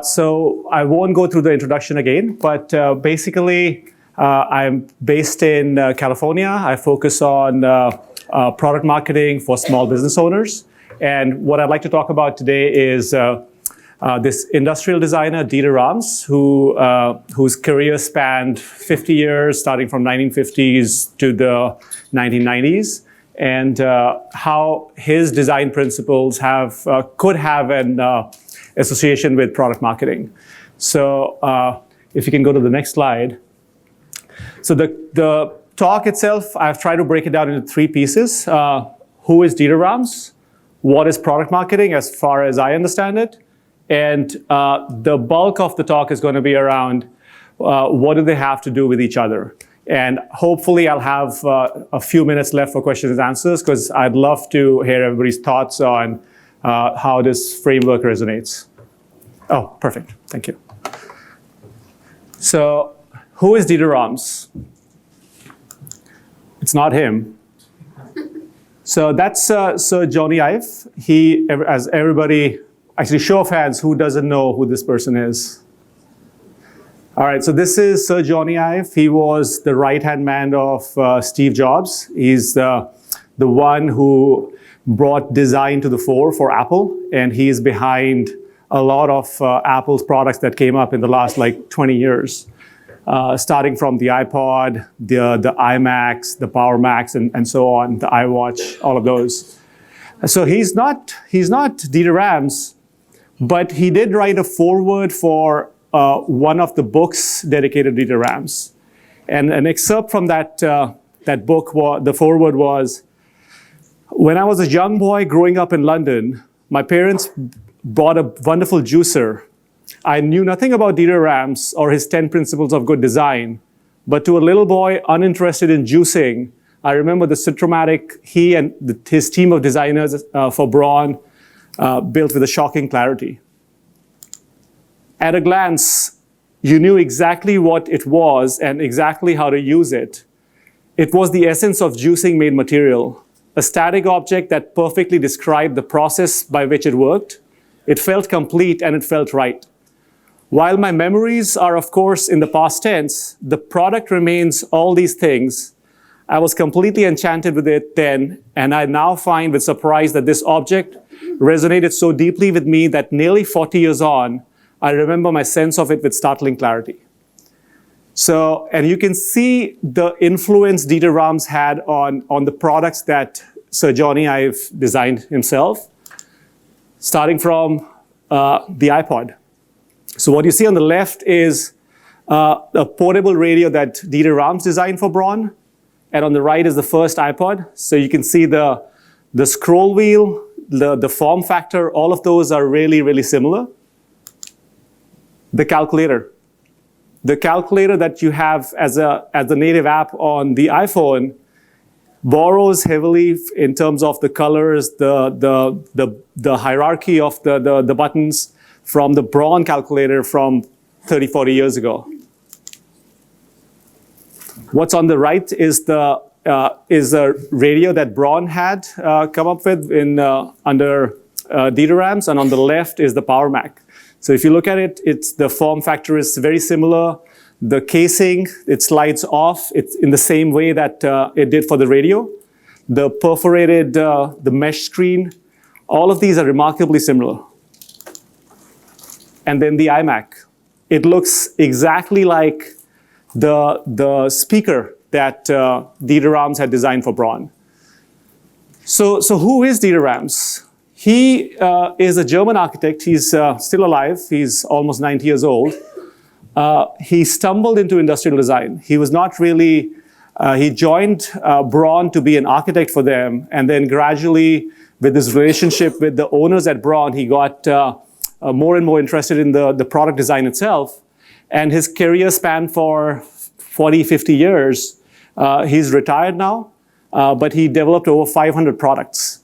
So I won't go through the introduction again, but basically, I'm based in California. I focus on product marketing for small business owners. And what I'd like to talk about today is this industrial designer, Dieter Rams, whose career spanned 50 years, starting from 1950s to the 1990s, and how his design principles could have an association with product marketing. So if you can go to the next slide. So the talk itself, I've tried to break it down into three pieces. Who is Dieter Rams? What is product marketing as far as I understand it? And the bulk of the talk is going to be around what do they have to do with each other. And hopefully I'll have a few minutes left for questions and answers, because I'd love to hear everybody's thoughts on how this framework resonates. Oh, perfect. Thank you. So who is Dieter Rams? It's not him. So that's Sir Jony Ive. He, as everybody, actually show of hands, who doesn't know who this person is? All right, so this is Sir Jony Ive. He was the right-hand man of Steve Jobs. He's the one who brought design to the fore for Apple, and he's behind a lot of Apple's products that came up in the last 20 years, starting from the iPod, the iMacs, the Power Macs, and so on, the iWatch, all of those. So he's not Dieter Rams, but he did write a foreword for one of the books dedicated to Dieter Rams. And an excerpt from that book, the foreword was, "When I was a young boy growing up in London, my parents bought a wonderful juicer. I knew nothing about Dieter Rams or his 10 principles of good design, but to a little boy uninterested in juicing, I remember the Citromatic he and his team of designers for Braun built with a shocking clarity. At a glance, you knew exactly what it was and exactly how to use it. It was the essence of juicing made material, a static object that perfectly described the process by which it worked. It felt complete and it felt right. While my memories are, of course, in the past tense, the product remains all these things. I was completely enchanted with it then, and I now find with surprise that this object resonated so deeply with me that nearly 40 years on, I remember my sense of it with startling clarity." So, and you can see the influence Dieter Rams had on the products that Sir Jony Ive designed himself, starting from the iPod. So what you see on the left is a portable radio that Dieter Rams designed for Braun, and on the right is the first iPod. So you can see the scroll wheel, the form factor, all of those are really, really similar. The calculator that you have as a native app on the iPhone borrows heavily in terms of the colors, the hierarchy of the buttons from the Braun calculator from 30, 40 years ago. What's on the right is a radio that Braun had come up with under Dieter Rams, and on the left is the Power Mac. So if you look at it, the form factor is very similar. The casing, it slides off. It's in the same way that it did for the radio. The perforated, the mesh screen, all of these are remarkably similar. And then the iMac. It looks exactly like the speaker that Dieter Rams had designed for Braun. So who is Dieter Rams? He is a German architect. He's still alive. He's almost 90 years old. He stumbled into industrial design. He was not really, he joined Braun to be an architect for them, and then gradually, with his relationship with the owners at Braun, he got more and more interested in the product design itself. And his career spanned for 40, 50 years. He's retired now, but he developed over 500 products.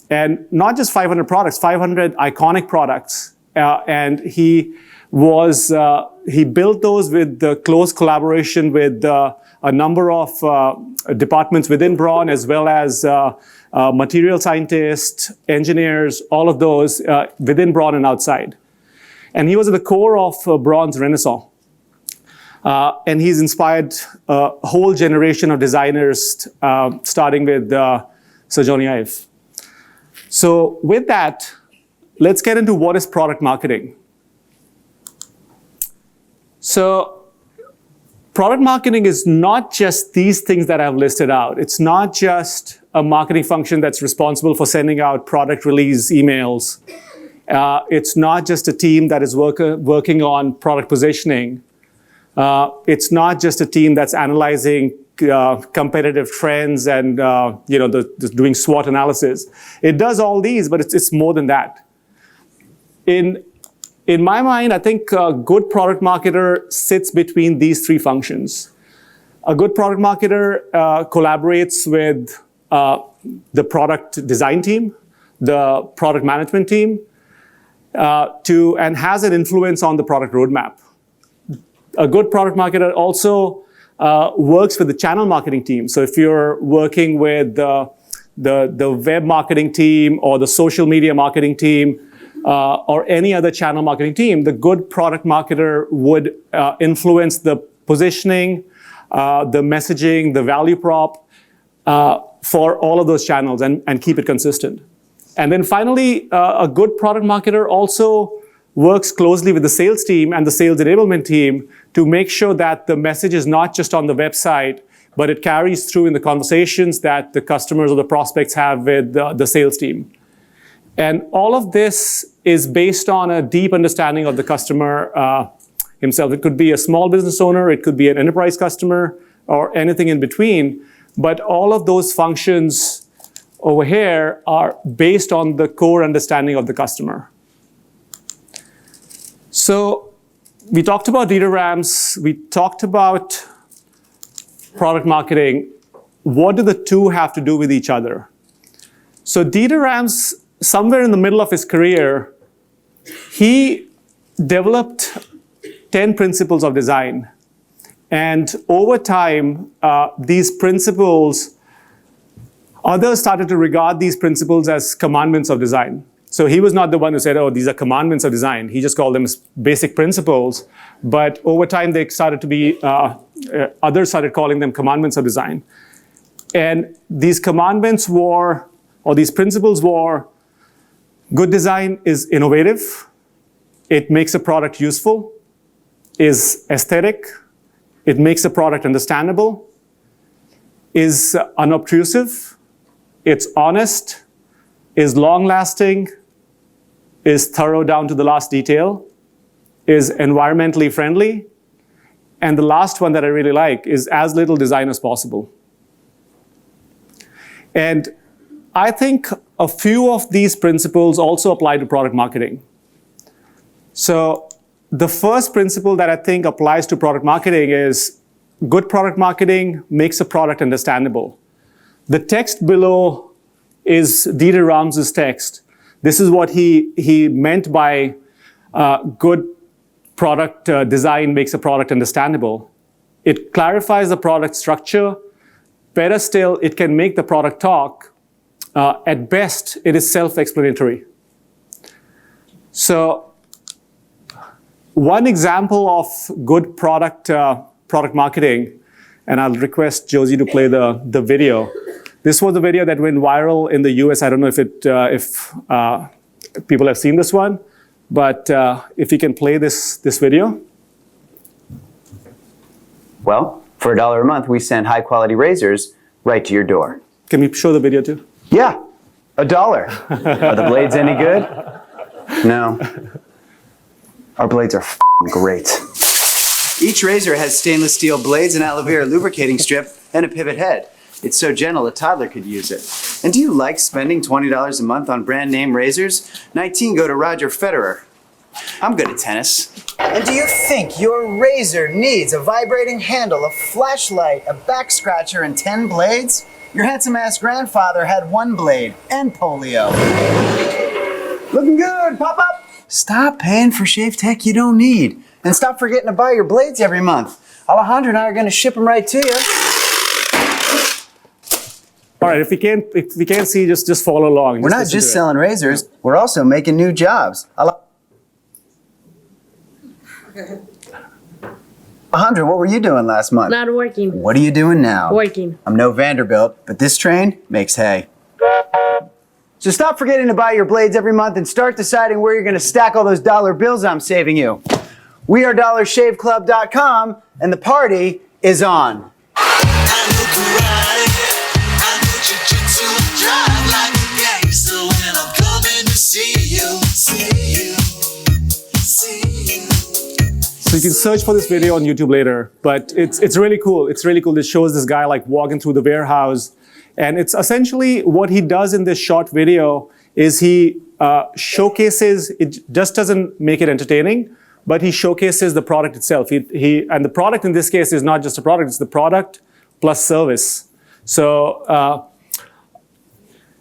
And not just 500 products, 500 iconic products. And he built those with the close collaboration with a number of departments within Braun, as well as material scientists, engineers, all of those within Braun and outside. And he was at the core of Bronze Renaissance. And he's inspired a whole generation of designers, starting with Sir Jony Ive. So with that, let's get into what is product marketing. So product marketing is not just these things that I've listed out. It's not just a marketing function that's responsible for sending out product release emails. It's not just a team that is working on product positioning. It's not just a team that's analyzing competitive trends and doing SWOT analysis. It does all these, but it's more than that. In my mind, I think a good product marketer sits between these three functions. A good product marketer collaborates with the product design team, the product management team, and has an influence on the product roadmap. A good product marketer also works with the channel marketing team. So if you're working with the web marketing team or the social media marketing team, or any other channel marketing team, the good product marketer would influence the positioning, the messaging, the value prop for all of those channels and keep it consistent. And then finally, a good product marketer also works closely with the sales team and the sales enablement team to make sure that the message is not just on the website, but it carries through in the conversations that the customers or the prospects have with the sales team. And all of this is based on a deep understanding of the customer himself. It could be a small business owner, it could be an enterprise customer, or anything in between. But all of those functions over here are based on the core understanding of the customer. So we talked about DITERAMS, we talked about product marketing. What do the two have to do with each other? So Dieter Rams, somewhere in the middle of his career, he developed 10 principles of design. And over time, these principles, others started to regard these principles as commandments of design. So he was not the one who said, oh, these are commandments of design. He just called them basic principles. But over time, they started to be, others started calling them commandments of design. And these commandments were, or these principles were, good design is innovative, it makes a product useful, is aesthetic, it makes a product understandable, is unobtrusive, it's honest, is long-lasting, is thorough down to the last detail, is environmentally friendly, and the last one that I really like is as little design as possible. And I think a few of these principles also apply to product marketing. So the first principle that I think applies to product marketing is good product marketing makes a product understandable. The text below is Dieter Rams' text. This is what he meant by good product design makes a product understandable. It clarifies the product structure. Better still, it can make the product talk. At best, it is self-explanatory. So one example of good product marketing, and I'll request Josie to play the video. This was a video that went viral in the US. I don't know if people have seen this one, but if you can play this video. Well, for $1 a month, we send high-quality razors right to your door. Can we show the video too? Yeah, $1. Are the blades any good? No. Our blades are f***ing great. Each razor has stainless steel blades, an aloe vera lubricating strip, and a pivot head. It's so gentle a toddler could use it. And do you like spending $20 a month on brand name razors? 19 go to Roger Federer. I'm good at tennis. And do you think your razor needs a vibrating handle, a flashlight, a back scratcher, and 10 blades? Your handsome-ass grandfather had 1 blade and polio. Looking good, pop up! Stop paying for shave tech you don't need. And stop forgetting to buy your blades every month. Alejandro and I are going to ship them right to you. All right, if we can't see, just follow along. We're not just selling razors, we're also making new jobs. Alejandro, what were you doing last month? Not working. What are you doing now? Working. I'm no Vanderbilt, but this train makes hay. So stop forgetting to buy your blades every month and start deciding where you're going to stack all those dollar bills I'm saving you. We are DollarShaveClub.com, and the party is on. So you can search for this video on YouTube later, but it's really cool. It's really cool. It shows this guy like walking through the warehouse, and it's essentially what he does in this short video is he showcases. It just doesn't make it entertaining, but he showcases the product itself. And the product in this case is not just a product; it's the product plus service. So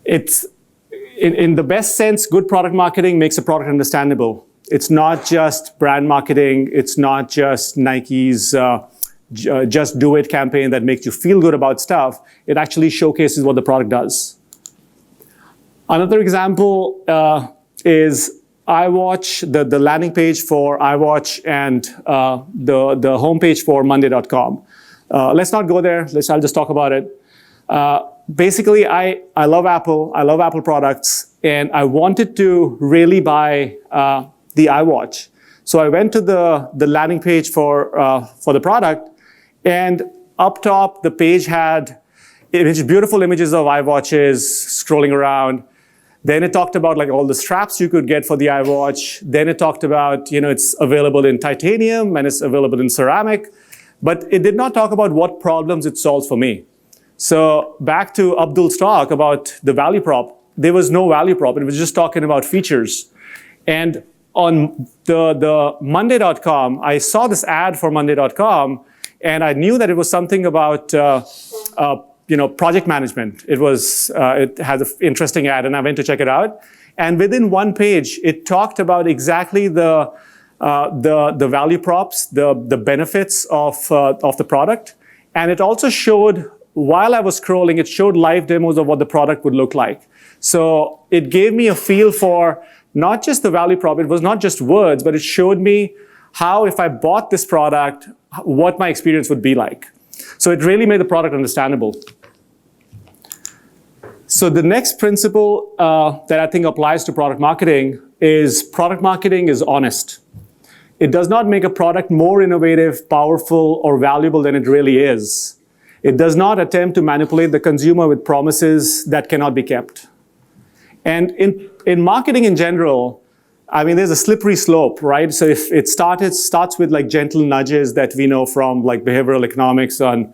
it's in the best sense, good product marketing makes a product understandable. It's not just brand marketing. It's not just Nike's Just Do It campaign that makes you feel good about stuff. It actually showcases what the product does. Another example is iWatch, the landing page for iWatch and the homepage for Monday.com. Let's not go there. I'll just talk about it. Basically, I love Apple. I love Apple products, and I wanted to really buy the iWatch. So I went to the landing page for the product, and up top the page had beautiful images of iWatches scrolling around. Then it talked about like all the straps you could get for the iWatch. Then it talked about, it's available in titanium and it's available in ceramic, but it did not talk about what problems it solves for me. So back to Abdul's talk about the value prop, there was no value prop. It was just talking about features. And on the Monday.com, I saw this ad for Monday.com, and I knew that it was something about project management. It had an interesting ad, and I went to check it out. And within one page, it talked about exactly the value props, the benefits of the product, and it also showed. While I was scrolling, it showed live demos of what the product would look like. So it gave me a feel for not just the value prop, it was not just words, but it showed me how, if I bought this product, what my experience would be like. So it really made the product understandable. So the next principle that I think applies to product marketing is honest. It does not make a product more innovative, powerful, or valuable than it really is. It does not attempt to manipulate the consumer with promises that cannot be kept. And in marketing in general, there's a slippery slope, right? So if it starts with like gentle nudges that we know from like behavioral economics on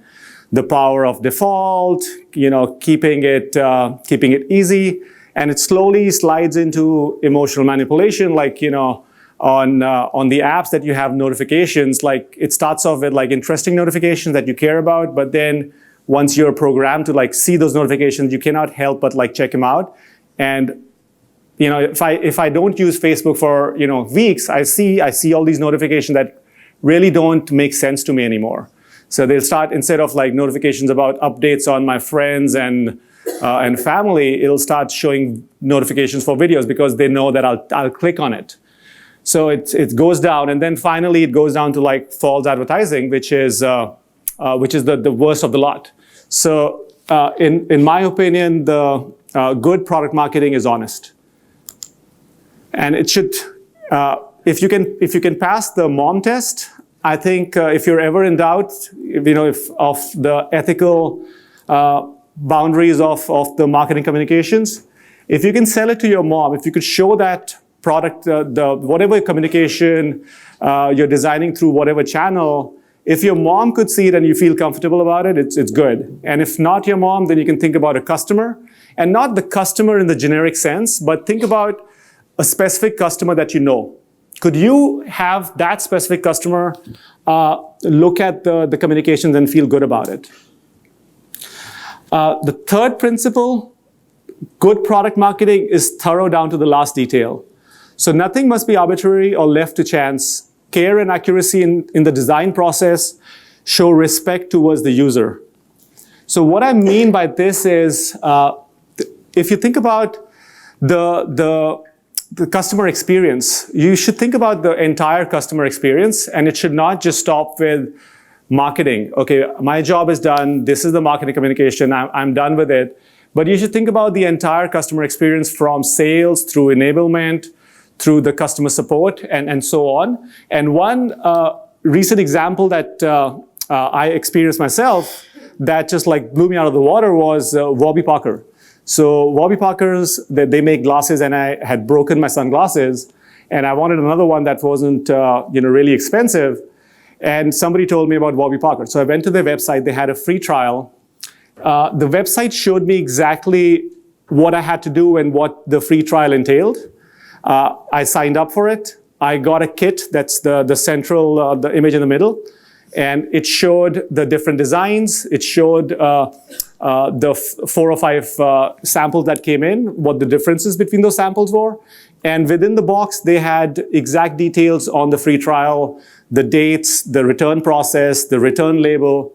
the power of default, keeping it easy, and it slowly slides into emotional manipulation, like, on the apps that you have notifications, like it starts off with like interesting notifications that you care about, but then once you're programmed to like see those notifications, you cannot help but like check them out. And if I don't use Facebook for weeks, I see all these notifications that really don't make sense to me anymore. So they'll start, instead of like notifications about updates on my friends and family, it'll start showing notifications for videos because they know that I'll click on it. So it goes down, and then finally it goes down to like false advertising, which is the worst of the lot. So in my opinion, the good product marketing is honest, and it should. If you can pass the MOM test, I think if you're ever in doubt, if of the ethical boundaries of the marketing communications, if you can sell it to your mom, if you could show that product, whatever communication you're designing through whatever channel, if your mom could see it and you feel comfortable about it, it's good. And if not your mom, then you can think about a customer, and not the customer in the generic sense, but think about a specific customer that you know. Could you have that specific customer look at the communications and feel good about it? The third principle, good product marketing is thorough down to the last detail. So nothing must be arbitrary or left to chance. Care and accuracy in the design process show respect towards the user. So what I mean by this is, if you think about the the customer experience. You should think about the entire customer experience, and it should not just stop with marketing. Okay, my job is done. This is the marketing communication. I'm done with it. But you should think about the entire customer experience from sales through enablement, through the customer support, and so on. And one recent example that I experienced myself that just like blew me out of the water was Warby Parker. So Warby Parker's, they make glasses, and I had broken my sunglasses, and I wanted another one that wasn't really expensive. And somebody told me about Warby Parker. So I went to their website. They had a free trial. The website showed me exactly what I had to do and what the free trial entailed. I signed up for it. I got a kit, that's the central, the image in the middle, and it showed the different designs. It showed the 4 or 5 samples that came in, what the differences between those samples were. And within the box, they had exact details on the free trial, the dates, the return process, the return label.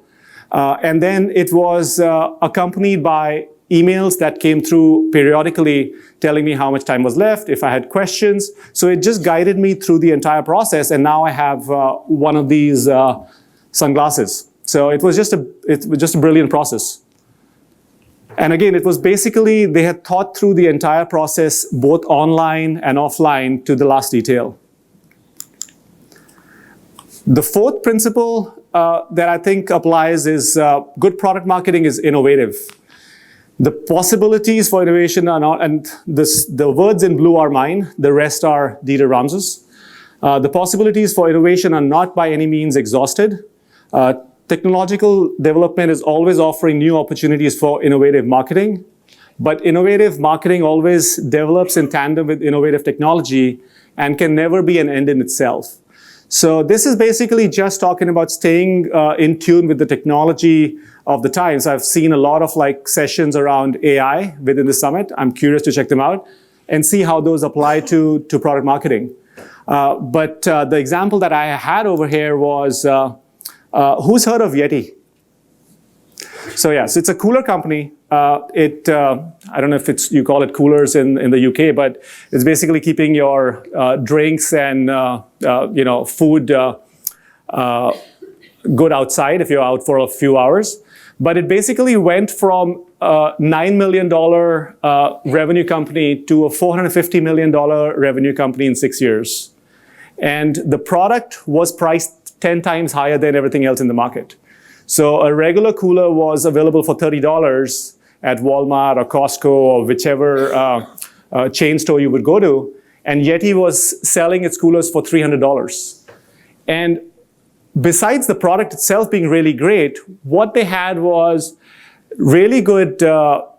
And then it was accompanied by emails that came through periodically telling me how much time was left, if I had questions. So it just guided me through the entire process, and now I have one of these sunglasses. So it was just a brilliant process. And again, it was basically, they had thought through the entire process, both online and offline, to the last detail. The fourth principle that I think applies is good product marketing is innovative. The possibilities for innovation are not, and the words in blue are mine, the rest are Dieter Ramses. The possibilities for innovation are not by any means exhausted. Technological development is always offering new opportunities for innovative marketing, but innovative marketing always develops in tandem with innovative technology and can never be an end in itself. So this is basically just talking about staying in tune with the technology of the times. I've seen a lot of sessions around AI within the summit. I'm curious to check them out and see how those apply to product marketing. But the example that I had over here was, who's heard of Yeti? So yes, it's a cooler company. I don't know if you call it coolers in the UK, but it's basically keeping your drinks and food good outside if you're out for a few hours. But it basically went from a $9 million revenue company to a $450 million revenue company in 6 years. And the product was priced 10 times higher than everything else in the market. So a regular cooler was available for $30 at Walmart or Costco or whichever chain store you would go to. And Yeti was selling its coolers for $300. And besides the product itself being really great, what they had was really good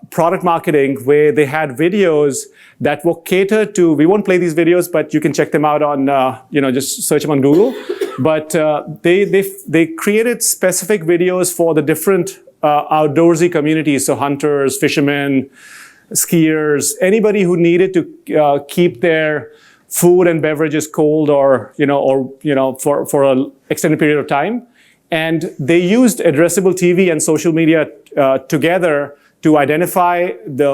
product marketing where they had videos that were catered to, we won't play these videos, but you can check them out on, just search them on Google. But they created specific videos for the different outdoorsy communities, so hunters, fishermen, skiers, anybody who needed to keep their food and beverages cold or for an extended period of time. And they used addressable TV and social media together to identify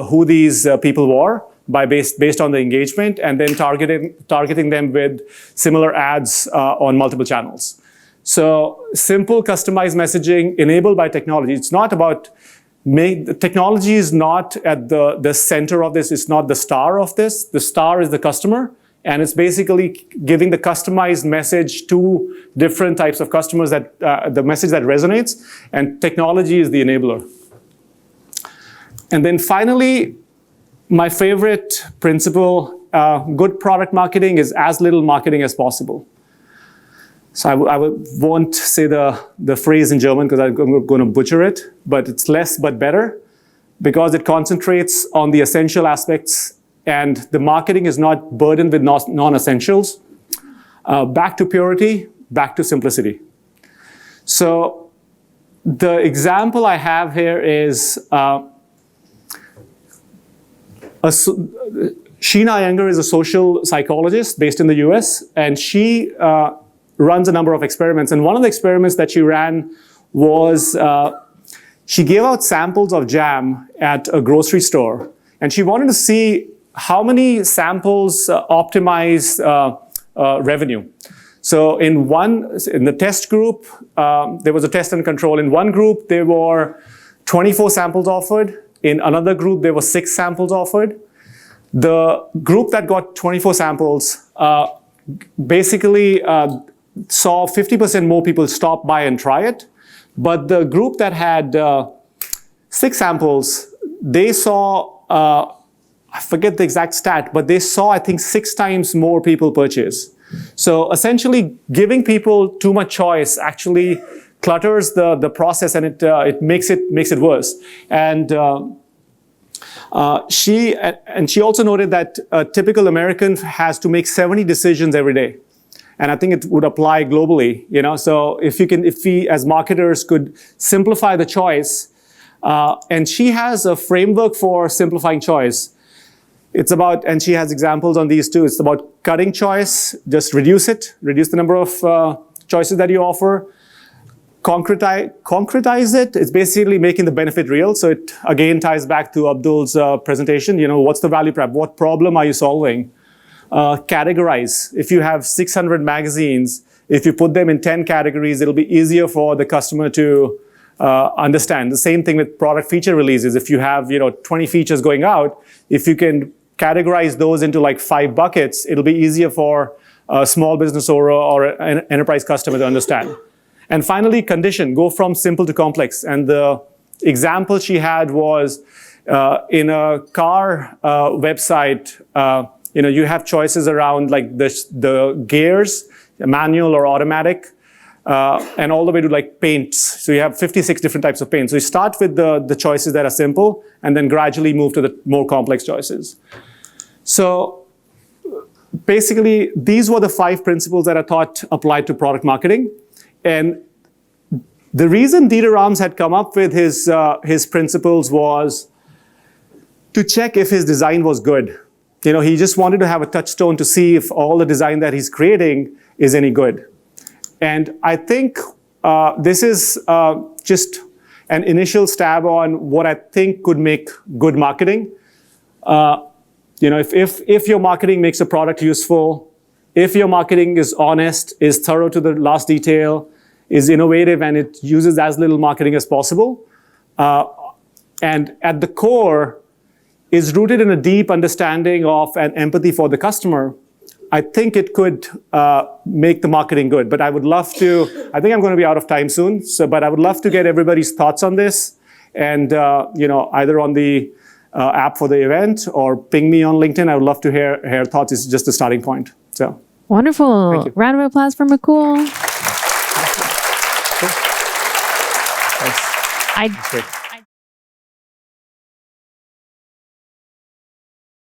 who these people were based on the engagement, and then targeting them with similar ads on multiple channels. So simple customized messaging enabled by technology. It's not about the technology is not at the center of this. It's not the star of this. The star is the customer. And it's basically giving the customized message to different types of customers, that the message that resonates, and technology is the enabler. And then finally, my favorite principle, good product marketing is as little marketing as possible. So I won't say the phrase in German because I'm going to butcher it, but it's less but better, because it concentrates on the essential aspects and the marketing is not burdened with non-essentials. Back to purity, back to simplicity. So the example I have here is Sheena Iyengar is a social psychologist based in the US, and she runs a number of experiments. And one of the experiments that she ran was she gave out samples of jam at a grocery store, and she wanted to see how many samples optimize revenue. So in the test group, there was a test and control. In one group, there were 24 samples offered. In another group, there were 6 samples offered. The group that got 24 samples basically saw 50% more people stop by and try it. But the group that had 6 samples, they saw, I forget the exact stat, but they saw, I think, 6 times more people purchase. So essentially, giving people too much choice actually clutters the process, and it makes it worse. And she also noted that a typical American has to make 70 decisions every day. And I think it would apply globally, So if we as marketers could simplify the choice, and she has a framework for simplifying choice. It's about, and she has examples on these too. It's about cutting choice, just reduce the number of choices that you offer. Concretize it. It's basically making the benefit real. So it again ties back to Abdul's presentation. What's the value prop? What problem are you solving? Categorize. If you have 600 magazines, if you put them in 10 categories, it'll be easier for the customer to understand. The same thing with product feature releases. If you have 20 features going out, if you can categorize those into like 5 buckets, it'll be easier for a small business or an enterprise customer to understand. And finally, condition. Go from simple to complex. And the example she had was in a car website. You have choices around like the gears, manual or automatic, and all the way to like paints. So you have 56 different types of paint. So you start with the choices that are simple, and then gradually move to the more complex choices. So basically, these were the 5 principles that I thought applied to product marketing. And the reason Dieter Rams had come up with his principles was to check if his design was good. He just wanted to have a touchstone to see if all the design that he's creating is any good. And I think this is just an initial stab on what I think could make good marketing. If your marketing makes a product useful, if your marketing is honest, is thorough to the last detail, is innovative, and it uses as little marketing as possible, and at the core is rooted in a deep understanding of and empathy for the customer, I think it could make the marketing good. But I would love to, I think I'm going to be out of time soon, but I would love to get everybody's thoughts on this, and either on the app for the event or ping me on LinkedIn. I would love to hear thoughts. It's just a starting point. So wonderful. Thank you. Round of applause for Mukul. Thanks. I